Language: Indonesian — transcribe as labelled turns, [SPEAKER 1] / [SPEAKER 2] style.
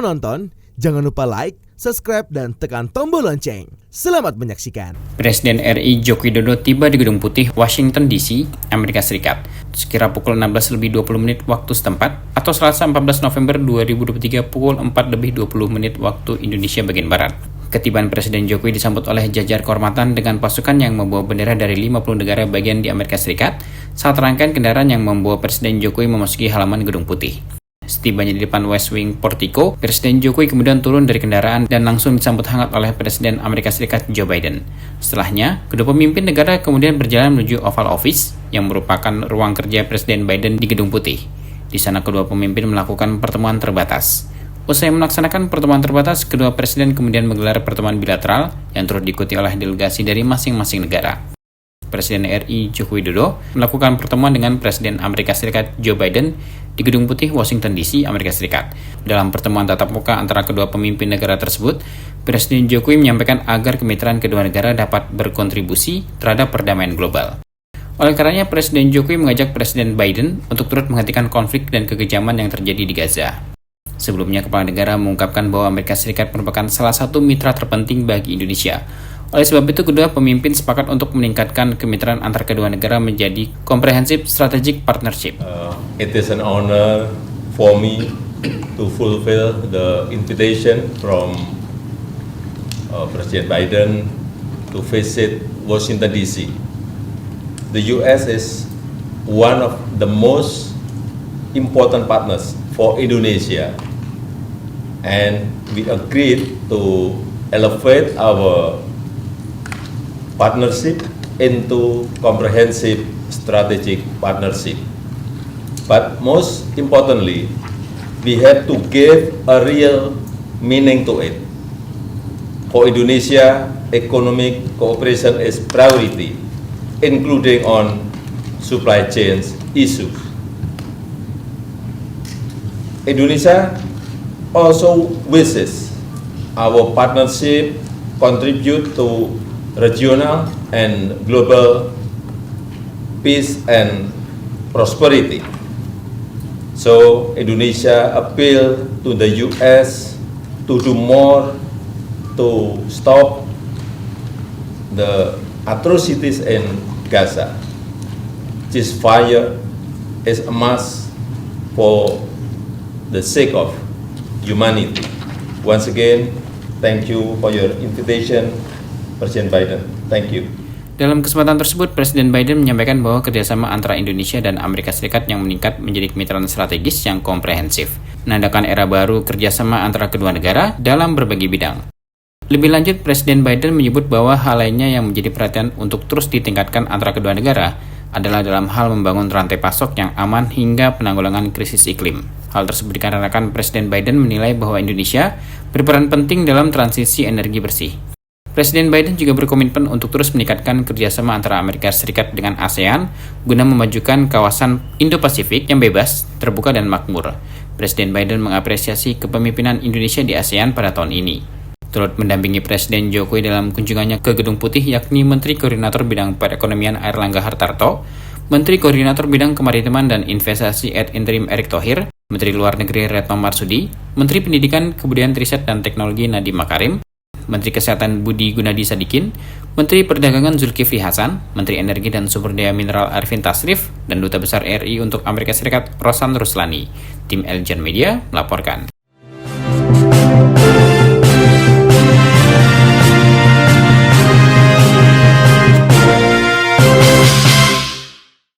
[SPEAKER 1] menonton, jangan lupa like, subscribe, dan tekan tombol lonceng. Selamat menyaksikan.
[SPEAKER 2] Presiden RI Joko Widodo tiba di Gedung Putih, Washington DC, Amerika Serikat, sekira pukul 16:20 waktu setempat, atau Selasa 14 November 2023 pukul 4:20 waktu Indonesia bagian Barat. Ketibaan Presiden Jokowi disambut oleh jajar kehormatan dengan pasukan yang membawa bendera dari 50 negara bagian di Amerika Serikat saat rangkaian kendaraan yang membawa Presiden Jokowi memasuki halaman Gedung Putih. Setibanya di depan West Wing Portico, Presiden Jokowi kemudian turun dari kendaraan dan langsung disambut hangat oleh Presiden Amerika Serikat Joe Biden. Setelahnya, kedua pemimpin negara kemudian berjalan menuju Oval Office yang merupakan ruang kerja Presiden Biden di Gedung Putih. Di sana kedua pemimpin melakukan pertemuan terbatas. Usai melaksanakan pertemuan terbatas, kedua presiden kemudian menggelar pertemuan bilateral yang turut diikuti oleh delegasi dari masing-masing negara. Presiden RI Joko Widodo melakukan pertemuan dengan Presiden Amerika Serikat Joe Biden di Gedung Putih, Washington DC, Amerika Serikat. Dalam pertemuan tatap muka antara kedua pemimpin negara tersebut, Presiden Jokowi menyampaikan agar kemitraan kedua negara dapat berkontribusi terhadap perdamaian global. Oleh karenanya, Presiden Jokowi mengajak Presiden Biden untuk turut menghentikan konflik dan kekejaman yang terjadi di Gaza. Sebelumnya, Kepala Negara mengungkapkan bahwa Amerika Serikat merupakan salah satu mitra terpenting bagi Indonesia. Oleh sebab itu, kedua pemimpin sepakat untuk meningkatkan kemitraan antar kedua negara menjadi Comprehensive Strategic Partnership.
[SPEAKER 3] It is an honor for me to fulfill the invitation from President Biden to visit Washington DC. The U.S. is one of the most important partners for Indonesia, and we agreed to elevate our partnership into comprehensive strategic partnership. But most importantly, we have to give a real meaning to it. For Indonesia, economic cooperation is priority, including on supply chains issues. Indonesia also wishes our partnership contribute to regional and global peace and prosperity. So Indonesia appeal to the U.S. to do more to stop the atrocities in Gaza. Ceasefire is a must for the sake of humanity. Once again, thank you for your invitation, Presiden Biden. Thank you.
[SPEAKER 2] Dalam kesempatan tersebut, Presiden Biden menyampaikan bahwa kerjasama antara Indonesia dan Amerika Serikat yang meningkat menjadi kemitraan strategis yang komprehensif, menandakan era baru kerjasama antara kedua negara dalam berbagai bidang. Lebih lanjut, Presiden Biden menyebut bahwa hal lainnya yang menjadi perhatian untuk terus ditingkatkan antara kedua negara adalah dalam hal membangun rantai pasok yang aman hingga penanggulangan krisis iklim. Hal tersebut dikarenakan Presiden Biden menilai bahwa Indonesia berperan penting dalam transisi energi bersih. Presiden Biden juga berkomitmen untuk terus meningkatkan kerjasama antara Amerika Serikat dengan ASEAN guna memajukan kawasan Indo-Pasifik yang bebas, terbuka, dan makmur. Presiden Biden mengapresiasi kepemimpinan Indonesia di ASEAN pada tahun ini. Turut mendampingi Presiden Jokowi dalam kunjungannya ke Gedung Putih yakni Menteri Koordinator Bidang Perekonomian Airlangga Hartarto, Menteri Koordinator Bidang Kemaritiman dan Investasi ad interim Erick Thohir, Menteri Luar Negeri Retno Marsudi, Menteri Pendidikan, Kebudayaan Riset dan Teknologi Nadiem Makarim, Menteri Kesehatan Budi Gunadi Sadikin, Menteri Perdagangan Zulkifli Hasan, Menteri Energi dan Sumber Daya Mineral Arifin Tasrif, dan Duta Besar RI untuk Amerika Serikat Rosan Ruslani. Tim Eljan Media melaporkan.